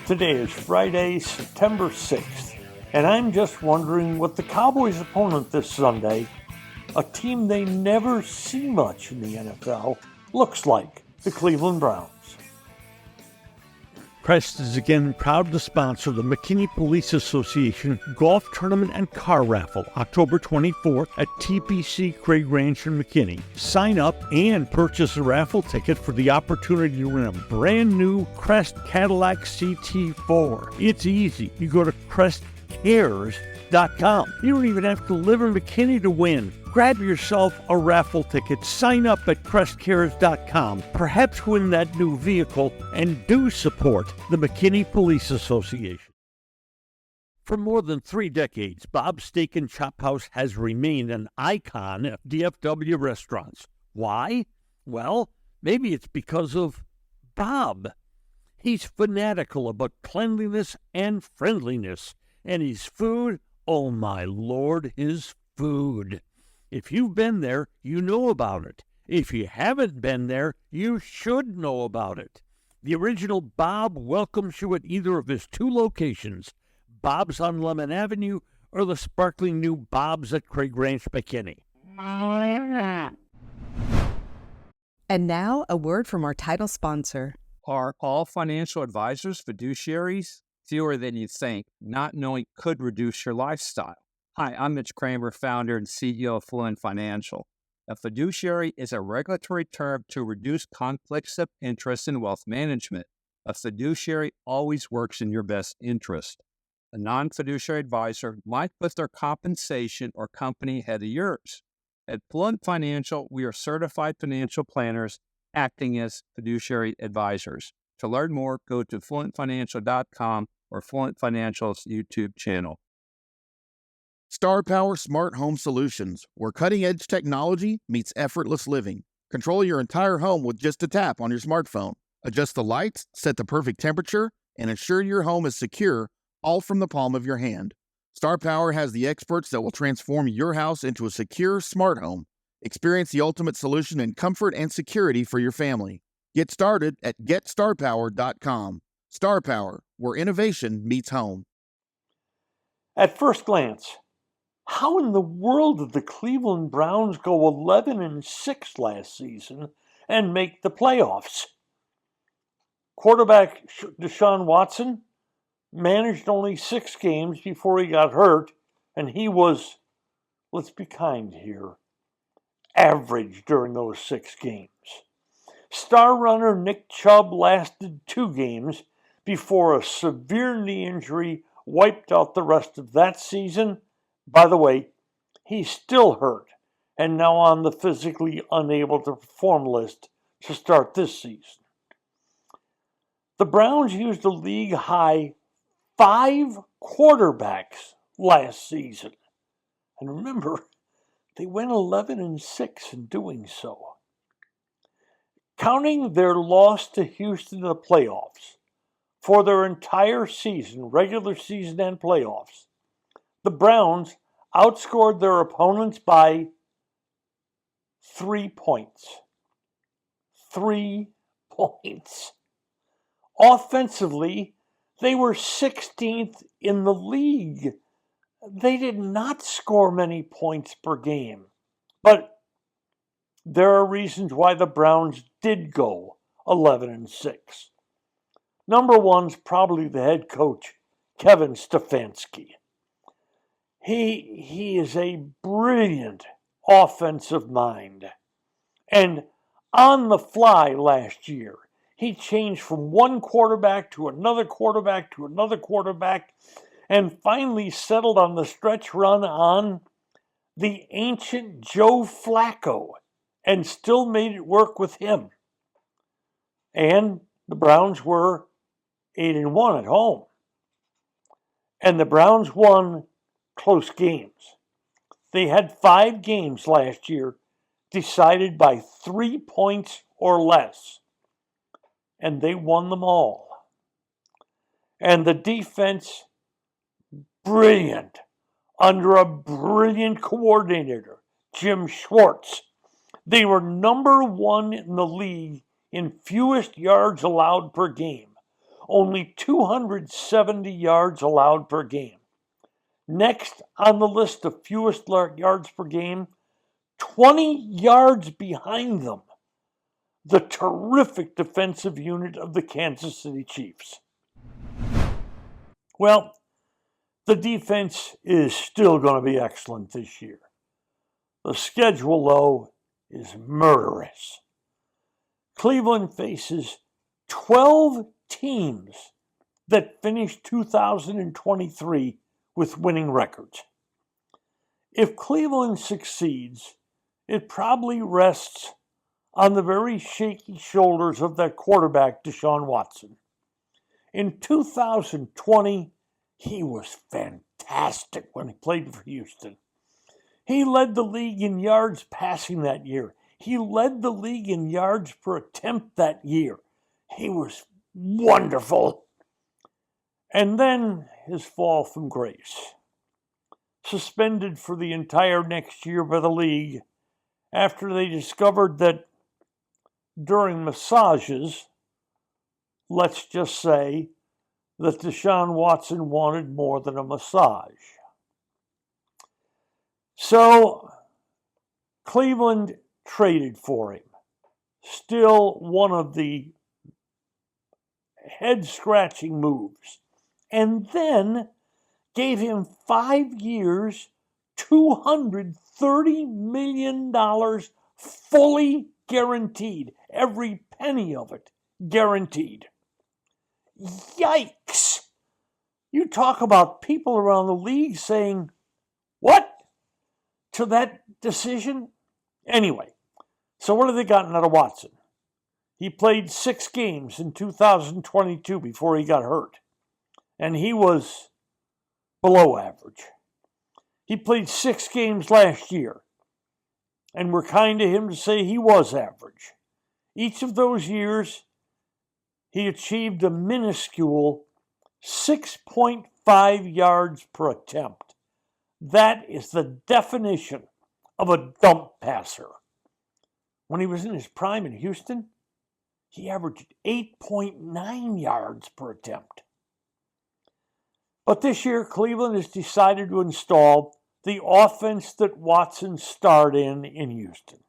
Today is Friday, September 6th, and I'm just wondering what the Cowboys' opponent this Sunday, a team they never see much in the NFL, looks like, the Cleveland Browns. Crest is again proud to sponsor the McKinney Police Association Golf Tournament and Car Raffle, October 24th at TPC Craig Ranch in McKinney. Sign up and purchase a raffle ticket for the opportunity to win a brand new Crest Cadillac CT4. It's easy. You go to crestcares.com. You don't even have to live in McKinney to win. Grab yourself a raffle ticket, sign up at crestcares.com, perhaps win that new vehicle, and do support the McKinney Police Association. For more than 3 decades, Bob's Steak and Chop House has remained an icon of DFW restaurants. Why? Well, maybe it's because of Bob. He's fanatical about cleanliness and friendliness, and his food, oh my Lord, his food. If you've been there, you know about it. If you haven't been there, you should know about it. The original Bob welcomes you at either of his 2 locations, Bob's on Lemon Avenue or the sparkling new Bob's at Craig Ranch, McKinney. And now, a word from our title sponsor. Are all financial advisors fiduciaries? Fewer than you think. Not knowing could reduce your lifestyle. Hi, I'm Mitch Kramer, founder and CEO of Fluent Financial. A fiduciary is a regulatory term to reduce conflicts of interest in wealth management. A fiduciary always works in your best interest. A non-fiduciary advisor might put their compensation or company ahead of yours. At Fluent Financial, we are certified financial planners acting as fiduciary advisors. To learn more, go to fluentfinancial.com or Fluent Financial's YouTube channel. Star Power Smart Home Solutions, where cutting-edge technology meets effortless living. Control your entire home with just a tap on your smartphone. Adjust the lights, set the perfect temperature, and ensure your home is secure, all from the palm of your hand. Star Power has the experts that will transform your house into a secure, smart home. Experience the ultimate solution in comfort and security for your family. Get started at GetStarPower.com. Star Power, where innovation meets home. At first glance, how in the world did the Cleveland Browns go 11-6 last season and make the playoffs? Quarterback Deshaun Watson managed only 6 games before he got hurt, and he was, let's be kind here, average during those 6 games. Star runner Nick Chubb lasted 2 games before a severe knee injury wiped out the rest of that season. By the way, he's still hurt and now on the physically unable to perform list to start this season. The Browns used a league-high 5 quarterbacks last season. And remember, they went 11-6 in doing so. Counting their loss to Houston in the playoffs, for their entire season, regular season and playoffs, the Browns outscored their opponents by 3 points. 3 points. Offensively, they were 16th in the league. They did not score many points per game. But there are reasons why the Browns did go 11-6. Number one's probably the head coach, Kevin Stefanski. He is a brilliant offensive mind. And on the fly last year, he changed from one quarterback to another quarterback to another quarterback and finally settled on the stretch run on the ancient Joe Flacco and still made it work with him. And the Browns were 8-1 at home. And the Browns won close games. They had 5 games last year decided by 3 points or less. And they won them all. And the defense, brilliant, under a brilliant coordinator, Jim Schwartz. They were number 1 in the league in fewest yards allowed per game, only 270 yards allowed per game. Next on the list of fewest yards per game, 20 yards behind them, the terrific defensive unit of the Kansas City Chiefs. Well, the defense is still going to be excellent this year. The schedule, though, is murderous. Cleveland faces 12 teams that finished 2023 with winning records. If Cleveland succeeds, it probably rests on the very shaky shoulders of that quarterback, Deshaun Watson. In 2020, he was fantastic when he played for Houston. He led the league in yards passing that year. He led the league in yards per attempt that year. He was wonderful. And then his fall from grace. Suspended for the entire next year by the league after they discovered that during massages, let's just say that Deshaun Watson wanted more than a massage. So Cleveland traded for him. Still one of the head-scratching moves. And then gave him 5 years, $230 million fully guaranteed. Every penny of it guaranteed. Yikes! You talk about people around the league saying, what? To that decision? Anyway, so what have they gotten out of Watson? He played 6 games in 2022 before he got hurt. And he was below average. He played 6 games last year. And we're kind to him to say he was average. Each of those years, he achieved a minuscule 6.5 yards per attempt. That is the definition of a dump passer. When he was in his prime in Houston, he averaged 8.9 yards per attempt. But this year, Cleveland has decided to install the offense that Watson starred in Houston.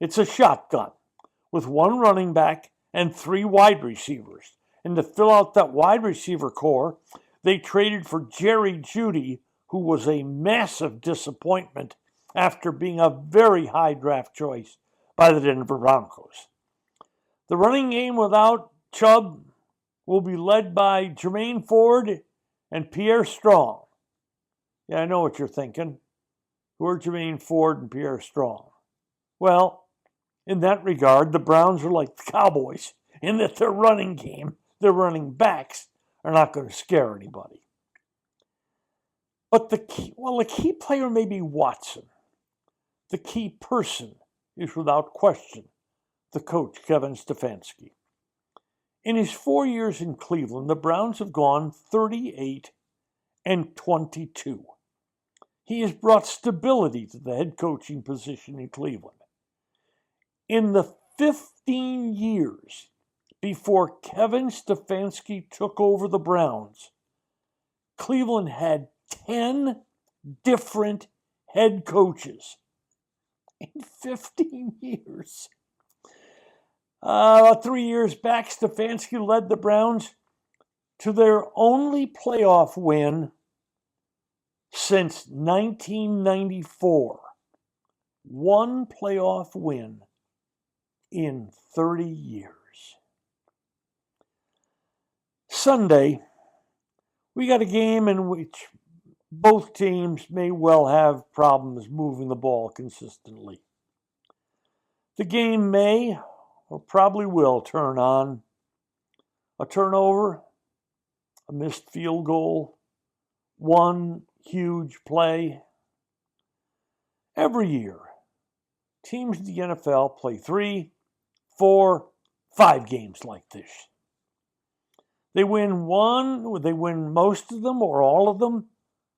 It's a shotgun with 1 running back and 3 wide receivers. And to fill out that wide receiver core, they traded for Jerry Jeudy, who was a massive disappointment after being a very high draft choice by the Denver Broncos. The running game without Chubb will be led by Jermaine Ford and Pierre Strong. Yeah, I know what you're thinking. Who are Jermaine Ford and Pierre Strong? Well, in that regard, the Browns are like the Cowboys in that their running game, their running backs, are not going to scare anybody. But the key player may be Watson. The key person is without question the coach, Kevin Stefanski. In his 4 years in Cleveland, the Browns have gone 38-22. He has brought stability to the head coaching position in Cleveland. In the 15 years before Kevin Stefanski took over the Browns, Cleveland had 10 different head coaches in 15 years. About 3 years back, Stefanski led the Browns to their only playoff win since 1994. 1 playoff win in 30 years. Sunday, we got a game in which both teams may well have problems moving the ball consistently. The game may or probably will turn on a turnover, a missed field goal, 1 huge play. Every year, teams in the NFL play 3, 4, 5 games like this. They win one, they win most of them or all of them,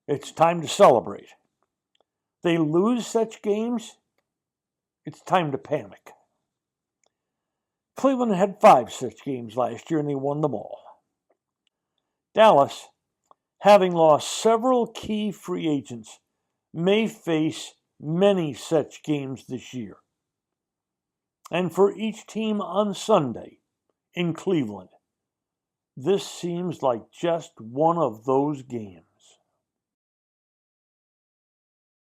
it's time to celebrate. They lose such games, it's time to panic. Cleveland had 5 such games last year and they won them all. Dallas, having lost several key free agents, may face many such games this year. And for each team on Sunday in Cleveland, this seems like just one of those games.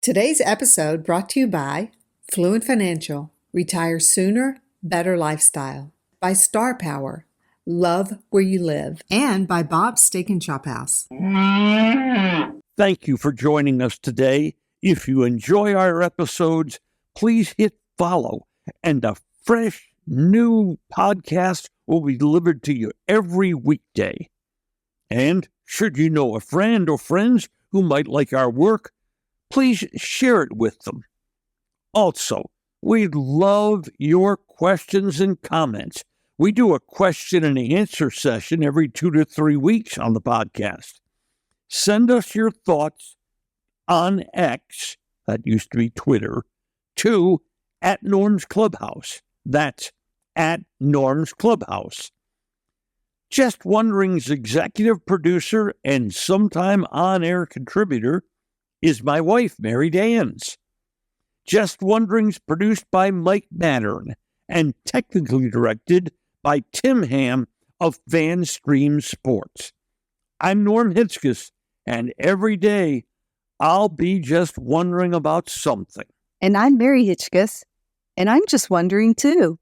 Today's episode brought to you by Fluent Financial, Retire Sooner, Better Lifestyle, by Star Power, Love Where You Live, and by Bob's Steak and Chop House. Thank you for joining us today. If you enjoy our episodes, please hit follow, and a fresh new podcast will be delivered to you every weekday. And should you know a friend or friends who might like our work, please share it with them. Also, we'd love your questions and comments. We do a question and answer session every 2 to 3 weeks on the podcast. Send us your thoughts on X, that used to be Twitter, to @Norm's Clubhouse. That's @Norm's Clubhouse. Just Wondering's executive producer and sometime on-air contributor is my wife, Mary Dans. Just Wondering's produced by Mike Mattern and technically directed by Tim Ham of FanStream Sports. I'm Norm Hitzges, and every day I'll be just wondering about something. And I'm Mary Hitchkus, and I'm just wondering too.